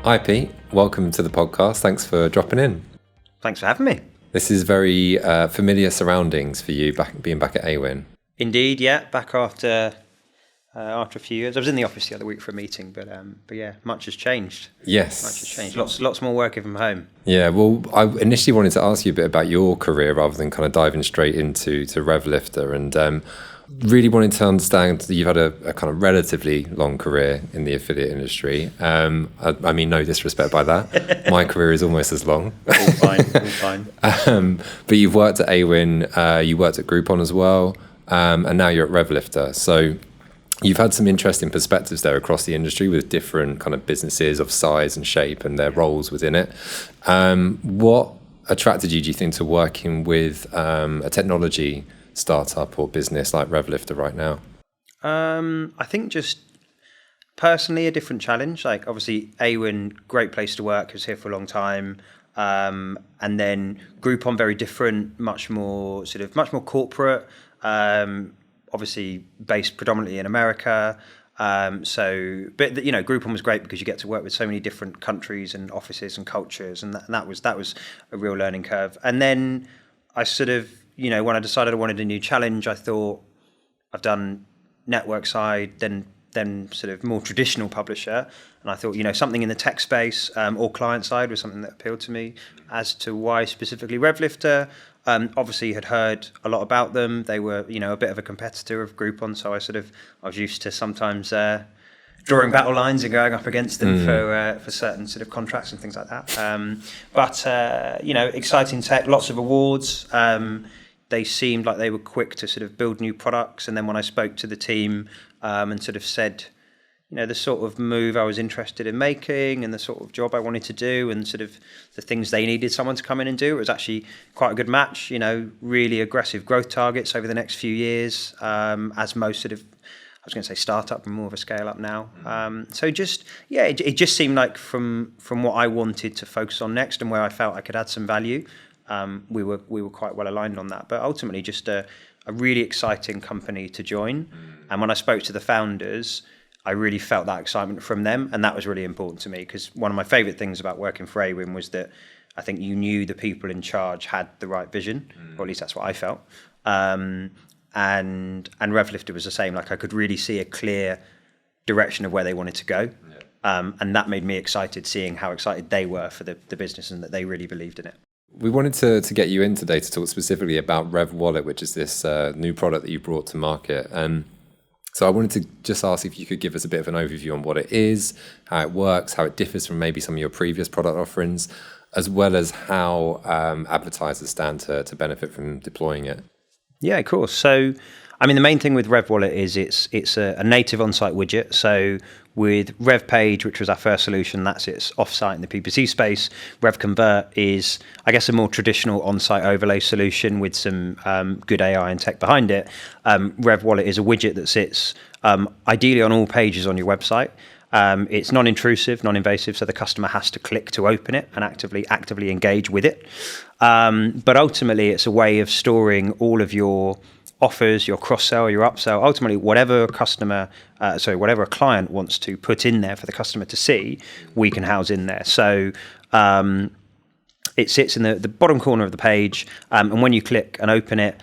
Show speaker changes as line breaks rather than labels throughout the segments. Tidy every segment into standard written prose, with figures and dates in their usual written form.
Hi Pete, welcome to the podcast. Thanks for dropping in.
Thanks for having me.
This is very familiar surroundings for you, being back at Awin.
Indeed, yeah. Back after a few years. I was in the office the other week for a meeting, but yeah, much has changed.
Yes,
much has changed. Lots more working from home.
Yeah, well, I initially wanted to ask you a bit about your career rather than kind of diving straight into RevLifter, and really wanted to understand that you've had a kind of relatively long career in the affiliate industry. I mean, no disrespect by that. My career is almost as long.
All fine.
But you've worked at Awin, you worked at Groupon as well, and now you're at RevLifter. So you've had some interesting perspectives there across the industry with different kind of businesses of size and shape and their roles within it. What attracted you, do you think, to working with a technology startup or business like RevLifter right now?
I think just personally a different challenge. Like obviously Awin, great place to work, was here for a long time. And then Groupon, very different, much more corporate. Obviously based predominantly in America. But Groupon was great because you get to work with so many different countries and offices and cultures, and that was a real learning curve. And then I sort of, when I decided I wanted a new challenge, I thought I've done network side, then sort of more traditional publisher, and I thought something in the tech space or client side was something that appealed to me. As to why specifically RevLifter, obviously had heard a lot about them. They were a bit of a competitor of Groupon, so I was used to sometimes drawing battle lines and going up against them for certain sort of contracts and things like that. But exciting tech, lots of awards. They seemed like they were quick to sort of build new products. And then when I spoke to the team and sort of said, the sort of move I was interested in making and the sort of job I wanted to do and sort of the things they needed someone to come in and do, it was actually quite a good match. Really aggressive growth targets over the next few years, as most sort of, I was going to say startup, but more of a scale up now. It just seemed like from what I wanted to focus on next and where I felt I could add some value, we were quite well aligned on that. But ultimately just a really exciting company to join. And when I spoke to the founders, I really felt that excitement from them, and that was really important to me because one of my favourite things about working for Awin was that I think you knew the people in charge had the right vision, or at least that's what I felt. And RevLifter was the same. Like I could really see a clear direction of where they wanted to go, and that made me excited, seeing how excited they were for the business and that they really believed in it.
We wanted to get you in today to talk specifically about RevWallet, which is this new product that you brought to market. So I wanted to just ask if you could give us a bit of an overview on what it is, how it works, how it differs from maybe some of your previous product offerings, as well as how advertisers stand to benefit from deploying it. Yeah,
of course. So, I mean, the main thing with RevWallet is it's a native on-site widget. So with RevPage, which was our first solution, that's its off-site in the PPC space. RevConvert is, I guess, a more traditional on-site overlay solution with some good AI and tech behind it. RevWallet is a widget that sits ideally on all pages on your website. It's non-intrusive, non-invasive, so the customer has to click to open it and actively engage with it. But ultimately, it's a way of storing all of your offers, your cross-sell, your upsell, ultimately whatever a client wants to put in there for the customer to see, we can house in there. So it sits in the bottom corner of the page, and when you click and open it,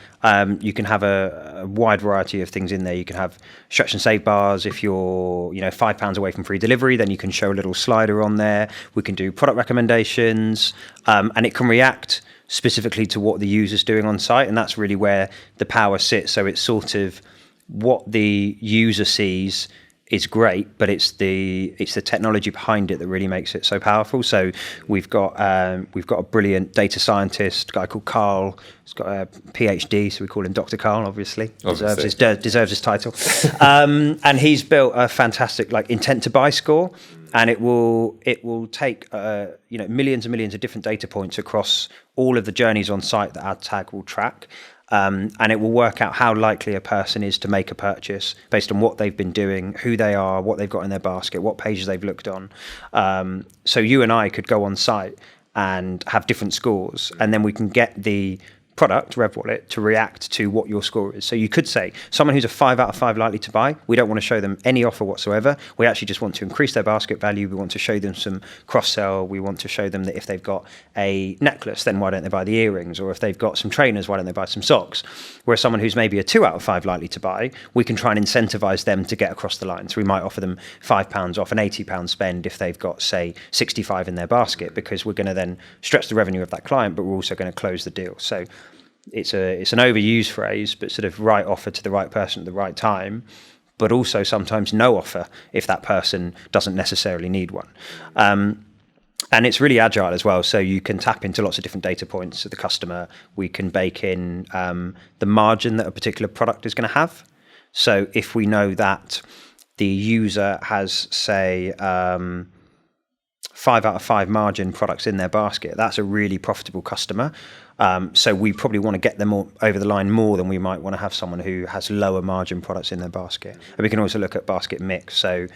you can have a wide variety of things in there. You can have stretch and save bars. If you're £5 away from free delivery, then you can show a little slider on there. We can do product recommendations, and it can react specifically to what the user's doing on site, and that's really where the power sits. So it's sort of what the user sees is great, but it's the technology behind it that really makes it so powerful. So we've got a brilliant data scientist, a guy called Carl. He's got a PhD, so we call him Dr. Carl. Obviously. Deserves his title. And he's built a fantastic intent to buy score, and it will take millions and millions of different data points across all of the journeys on site that our tag will track. And it will work out how likely a person is to make a purchase based on what they've been doing, who they are, what they've got in their basket, what pages they've looked on. So you and I could go on site and have different scores, and then we can get the product, RevWallet, to react to what your score is. So you could say someone who's a 5 out of 5 likely to buy, we don't want to show them any offer whatsoever. We actually just want to increase their basket value. We want to show them some cross-sell. We want to show them that if they've got a necklace, then why don't they buy the earrings? Or if they've got some trainers, why don't they buy some socks? Whereas someone who's maybe a 2 out of 5 likely to buy, we can try and incentivize them to get across the line. So we might offer them £5 off an £80 spend if they've got, say, 65 in their basket, because we're going to then stretch the revenue of that client, but we're also going to close the deal. So it's an overused phrase, but sort of right offer to the right person at the right time, but also sometimes no offer if that person doesn't necessarily need one. And it's really agile as well. So you can tap into lots of different data points of the customer. We can bake in the margin that a particular product is going to have. So if we know that the user has, say, 5 out of 5 margin products in their basket, that's a really profitable customer. So we probably want to get them over the line more than we might want to have someone who has lower margin products in their basket. And we can also look at basket mix. So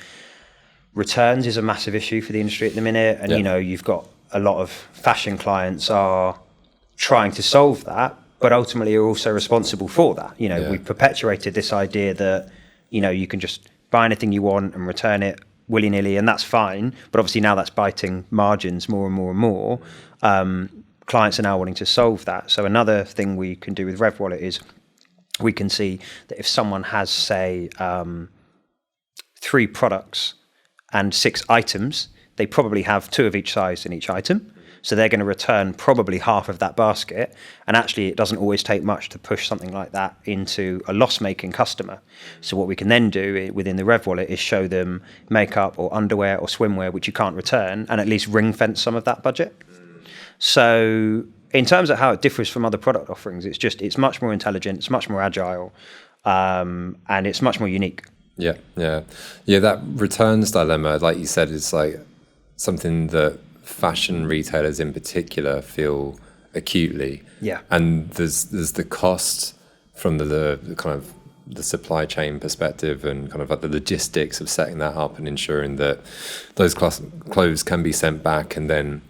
returns is a massive issue for the industry at the minute. And, you know, you've got a lot of fashion clients are trying to solve that, but ultimately are also responsible for that. You know, we've perpetuated this idea that, you know, you can just buy anything you want and return it willy-nilly, and that's fine. But obviously now that's biting margins more and more and more. Clients are now wanting to solve that. So another thing we can do with RevWallet is we can see that if someone has, say, 3 products and 6 items, they probably have 2 of each size in each item. So they're going to return probably half of that basket. And actually, it doesn't always take much to push something like that into a loss-making customer. So what we can then do within the RevWallet is show them makeup or underwear or swimwear, which you can't return, and at least ring-fence some of that budget. So in terms of how it differs from other product offerings, it's much more intelligent, it's much more agile, and it's much more unique.
Yeah. That returns dilemma, like you said, is like something that fashion retailers in particular feel acutely. Yeah. And there's the cost from the kind of the supply chain perspective and kind of like the logistics of setting that up and ensuring that those clothes can be sent back and then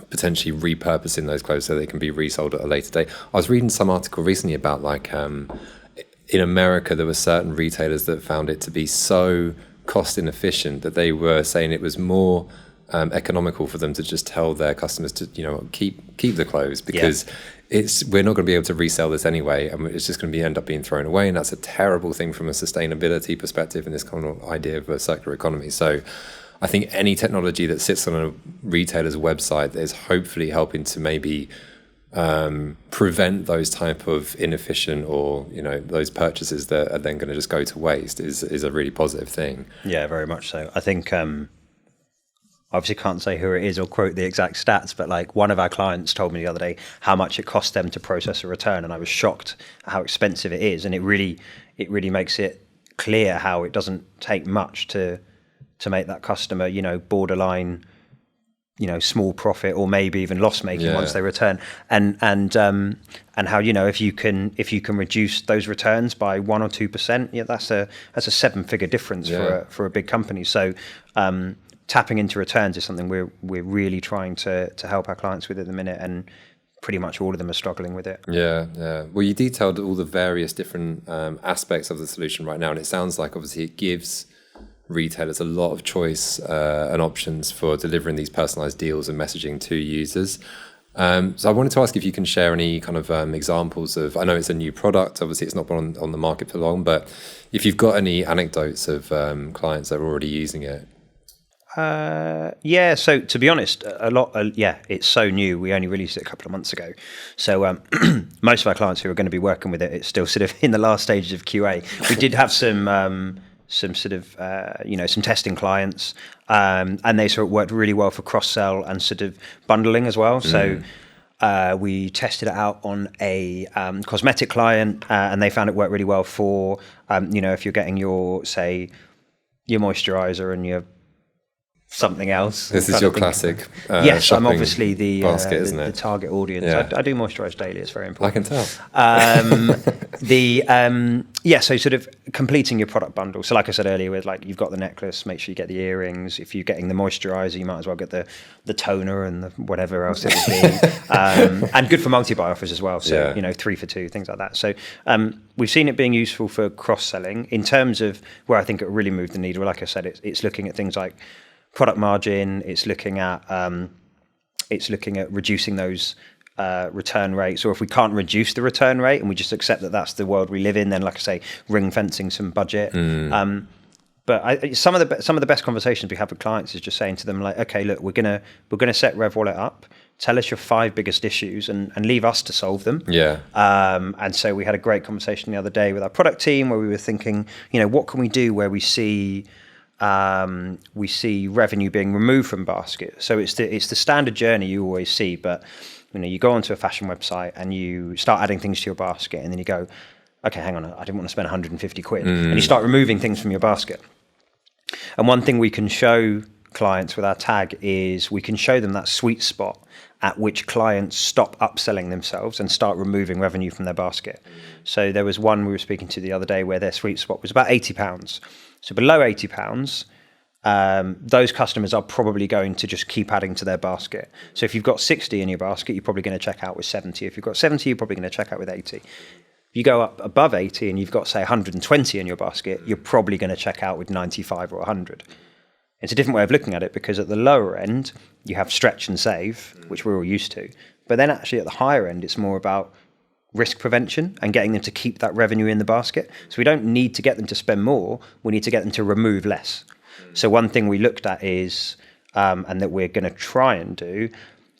potentially repurposing those clothes so they can be resold at a later date. I was reading some article recently about like in America there were certain retailers that found it to be so cost inefficient that they were saying it was more economical for them to just tell their customers to, you know, keep the clothes because we're not going to be able to resell this anyway, and it's just going to end up being thrown away, and that's a terrible thing from a sustainability perspective and this kind of idea of a circular economy. So I think any technology that sits on a retailer's website that is hopefully helping to maybe prevent those type of inefficient or, you know, those purchases that are then going to just go to waste is a really positive thing.
Yeah, very much so. I think obviously can't say who it is or quote the exact stats, but like one of our clients told me the other day how much it cost them to process a return, and I was shocked at how expensive it is. And it really makes it clear how it doesn't take much to make that customer, you know, borderline, you know, small profit or maybe even loss making once they return, and how, you know, if you can reduce those returns by 1 or 2%, that's a 7-figure difference for a big company. So tapping into returns is something we're really trying to help our clients with at the minute, and pretty much all of them are struggling with it.
Yeah. Well, you detailed all the various different aspects of the solution right now, and it sounds like obviously it gives retailers a lot of choice and options for delivering these personalized deals and messaging to users. So I wanted to ask if you can share any kind of examples of, I know it's a new product, obviously it's not been on the market for long, but if you've got any anecdotes of clients that are already using it.
So to be honest, it's so new. We only released it a couple of months ago. So most of our clients who are going to be working with it, it's still sort of in the last stages of QA. We did have some sort of, some testing clients, and they sort of worked really well for cross-sell and sort of bundling as well. So we tested it out on a cosmetic client, and they found it worked really well for, if you're getting your moisturizer and your something else.
This is your classic
yes, I'm obviously the
basket, isn't it?
The target audience. Yeah. I do moisturize daily. It's very important.
I can tell.
So sort of completing your product bundle. So like I said earlier, with like you've got the necklace, make sure you get the earrings. If you're getting the moisturizer, you might as well get the toner and the whatever else it would be. And good for multi-buy offers as well. So, 3 for 2, things like that. So we've seen it being useful for cross-selling. In terms of where I think it really moved the needle, like I said, it's looking at things like product margin. It's looking at reducing those return rates, or if we can't reduce the return rate and we just accept that that's the world we live in, then like I say, ring fencing some budget. But some of the best conversations we have with clients is just saying to them like, okay, look, we're gonna set RevWallet up. Tell us your 5 biggest issues and leave us to solve them. And so we had a great conversation the other day with our product team where we were thinking, what can we do where we see revenue being removed from basket. So it's the standard journey you always see, but you go onto a fashion website and you start adding things to your basket, and then you go, okay, hang on, I didn't want to spend 150 quid. And you start removing things from your basket. And one thing we can show clients with our tag is we can show them that sweet spot at which clients stop upselling themselves and start removing revenue from their basket. So there was one we were speaking to the other day where their sweet spot was about £80. So below £80, those customers are probably going to just keep adding to their basket. So if you've got 60 in your basket, you're probably going to check out with 70. If you've got 70, you're probably going to check out with 80. If you go up above 80 and you've got, say, 120 in your basket, you're probably going to check out with 95 or 100. It's a different way of looking at it, because at the lower end, you have stretch and save, which we're all used to. But then actually at the higher end, it's more about risk prevention and getting them to keep that revenue in the basket. So we don't need to get them to spend more. We need to get them to remove less. So one thing we looked at is, and that we're going to try and do,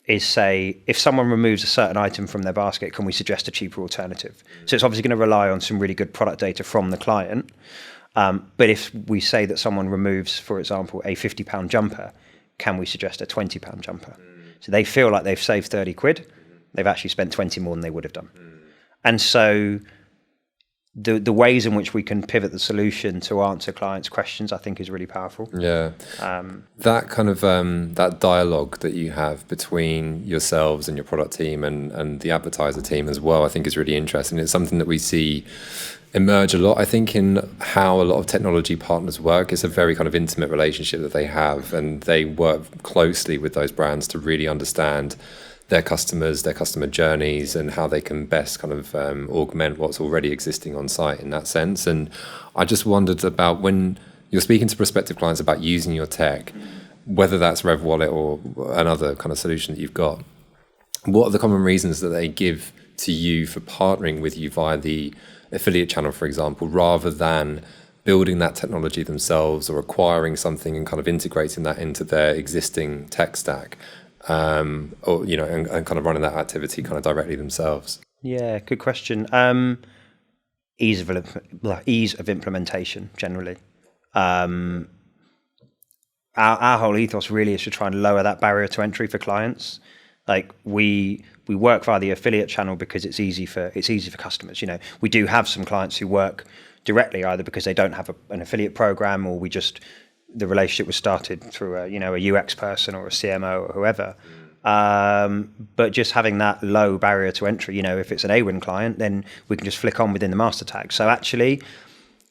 is say, if someone removes a certain item from their basket, can we suggest a cheaper alternative? So it's obviously going to rely on some really good product data from the client. But if we say that someone removes, for example, a £50 jumper, can we suggest a £20 jumper? So they feel like they've saved 30 quid. They've actually spent 20 more than they would have done. And so the ways in which we can pivot the solution to answer clients' questions, I think, is really powerful.
Yeah. That kind of that dialogue that you have between yourselves and your product team and the advertiser team as well, I think is really interesting. It's something that we see emerge a lot, I think, in how a lot of technology partners work. It's a very kind of intimate relationship that they have, and they work closely with those brands to really understand their customers, their customer journeys, and how they can best kind of augment what's already existing on site in that sense. And I just wondered about, when you're speaking to prospective clients about using your tech, whether that's RevWallet or another kind of solution that you've got, what are the common reasons that they give to you for partnering with you via the affiliate channel, for example, rather than building that technology themselves or acquiring something and kind of integrating that into their existing tech stack? Or and kind of running that activity kind of directly themselves? Yeah,
good question. Ease of implementation generally. Our whole ethos really is to try and lower that barrier to entry for clients. Like we work via the affiliate channel because it's easy for customers. We do have some clients who work directly either because they don't have an affiliate program, or the relationship was started through a UX person or a CMO or whoever. But just having that low barrier to entry, if it's an Awin client, then we can just flick on within the master tag. So actually,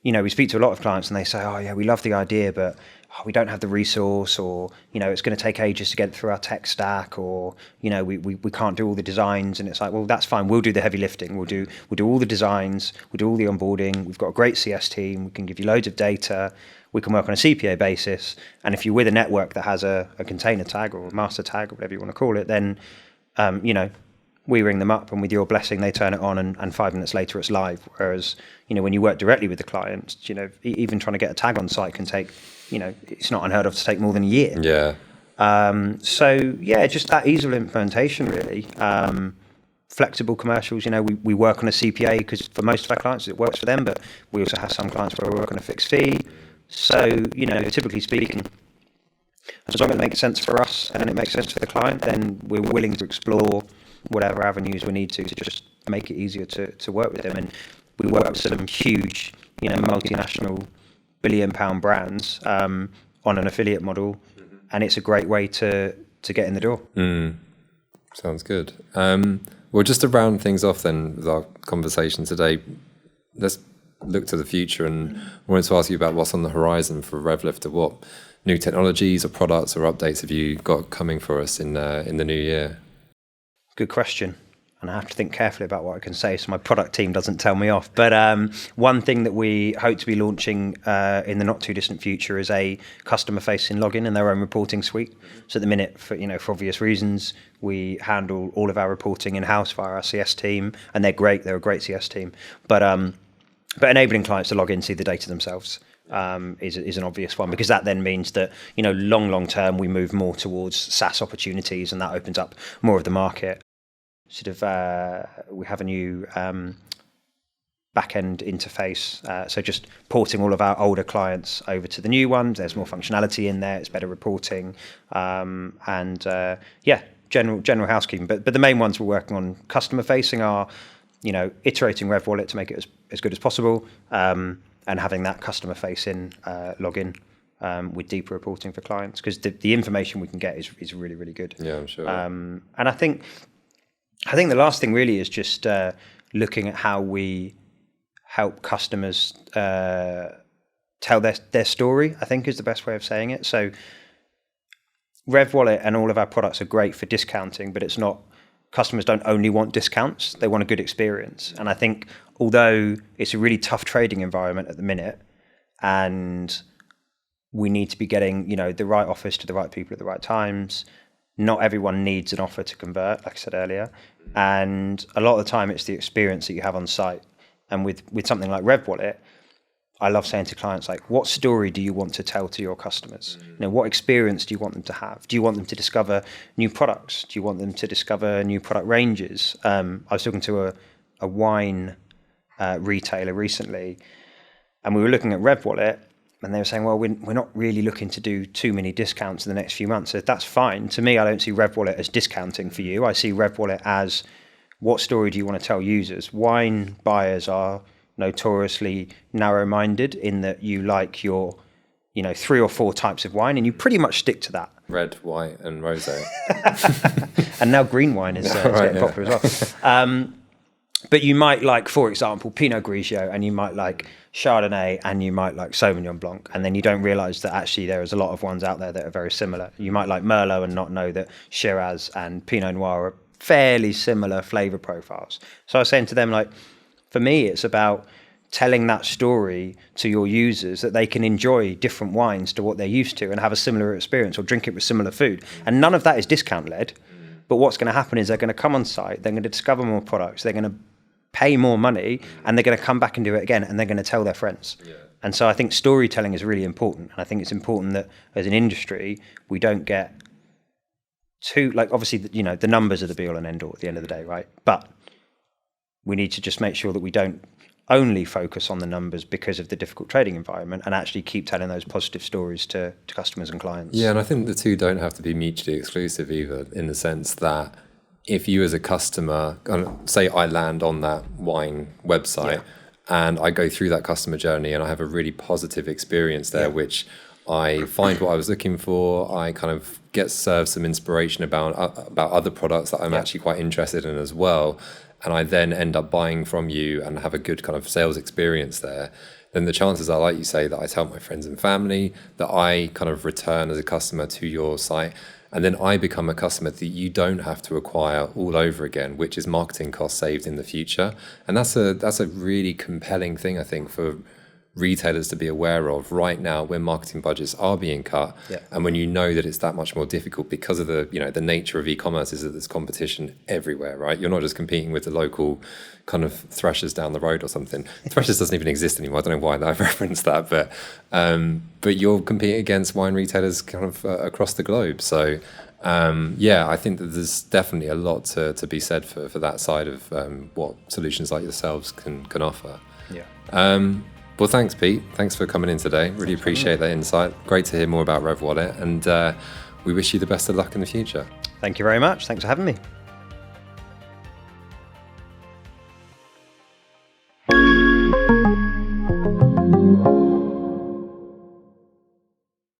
we speak to a lot of clients and they say, oh yeah, we love the idea, but we don't have the resource, or, it's going to take ages to get it through our tech stack, or, we can't do all the designs. And it's like, well, that's fine. We'll do the heavy lifting. We'll do all the designs. We'll do all the onboarding. We've got a great CS team. We can give you loads of data. We can work on a CPA basis. And if you're with a network that has a container tag or a master tag or whatever you want to call it, then, we ring them up and with your blessing, they turn it on and 5 minutes later it's live. Whereas, when you work directly with the client, even trying to get a tag on site can take, it's not unheard of to take more than a year.
Yeah.
Just that ease of implementation really. Flexible commercials, we work on a CPA because for most of our clients it works for them, but we also have some clients where we work on a fixed fee. So, typically speaking, as long as it makes sense for us and it makes sense for the client, then we're willing to explore whatever avenues we need to just make it easier to work with them. And we work with some huge, multinational billion-pound brands on an affiliate model, and it's a great way to get in the door.
Sounds good. Well, just to round things off then with our conversation today, let's look to the future, and I wanted to ask you about what's on the horizon for RevLifter. What new technologies or products or updates have you got coming for us in the new year?
Good question. And I have to think carefully about what I can say so my product team doesn't tell me off. But one thing that we hope to be launching in the not too distant future is a customer-facing login in their own reporting suite. So at the minute, for obvious reasons, we handle all of our reporting in-house via our CS team, and they're great. They're a great CS team. But enabling clients to log in, see the data themselves is an obvious one, because that then means that long term we move more towards SaaS opportunities, and that opens up more of the market. We have a new back-end interface, so just porting all of our older clients over to the new ones. There's more functionality in there, it's better reporting, and general housekeeping. But the main ones we're working on customer-facing are, iterating RevWallet to make it as good as possible, and having that customer-facing login with deeper reporting for clients, because the information we can get is really, really good.
Yeah, I'm sure.
And I think the last thing really is just looking at how we help customers tell their story, I think is the best way of saying it. So RevWallet and all of our products are great for discounting, but it's not, customers don't only want discounts, they want a good experience. And I think although it's a really tough trading environment at the minute, and we need to be getting, the right offers to the right people at the right times, not everyone needs an offer to convert, like I said earlier. And a lot of the time it's the experience that you have on site. And with something like RevWallet, I love saying to clients, like, what story do you want to tell to your customers? What experience do you want them to have? Do you want them to discover new products? Do you want them to discover new product ranges? I was talking to a wine retailer recently, and we were looking at RevWallet, and they were saying, well, we're not really looking to do too many discounts in the next few months. So that's fine. To me, I don't see RevWallet as discounting for you. I see RevWallet as, what story do you want to tell users? Wine buyers are notoriously narrow-minded in that you like your, 3 or 4 types of wine, and you pretty much stick to that.
Red, white, and rosé.
And now green wine is getting popular as well. But you might like, for example, Pinot Grigio, and you might like Chardonnay, and you might like Sauvignon Blanc, and then you don't realise that actually there is a lot of ones out there that are very similar. You might like Merlot and not know that Shiraz and Pinot Noir are fairly similar flavour profiles. So I was saying to them, like, for me, it's about telling that story to your users that they can enjoy different wines to what they're used to and have a similar experience, or drink it with similar food. And none of that is discount-led. But what's going to happen is they're going to come on site, they're going to discover more products, they're going to pay more money, and they're going to come back and do it again, and they're going to tell their friends. Yeah. And so I think storytelling is really important. And I think it's important that as an industry, we don't get too, like, obviously, the numbers are the be all and end all at the end of the day, right? But we need to just make sure that we don't only focus on the numbers because of the difficult trading environment, and actually keep telling those positive stories to customers and clients.
Yeah, and I think the two don't have to be mutually exclusive either, in the sense that if you as a customer, say I land on that wine website, and I go through that customer journey and I have a really positive experience there, which I find what I was looking for, I kind of get served some inspiration about other products that I'm actually quite interested in as well, and I then end up buying from you and have a good kind of sales experience there, then the chances are, like you say, that I tell my friends and family, that I kind of return as a customer to your site, and then I become a customer that you don't have to acquire all over again, which is marketing costs saved in the future. And that's a really compelling thing, I think, for retailers to be aware of right now, when marketing budgets are being cut, and when you know that it's that much more difficult because of the the nature of e-commerce is that there's competition everywhere, right? You're not just competing with the local kind of Threshers down the road or something. Threshers doesn't even exist anymore. I don't know why I've referenced that, but you're competing against wine retailers kind of across the globe. So I think that there's definitely a lot to be said for that side of what solutions like yourselves can offer. Well, thanks, Pete. Thanks for coming in today. Really appreciate that insight. Great to hear more about RevWallet, and we wish you the best of luck in the future.
Thank you very much. Thanks for having me.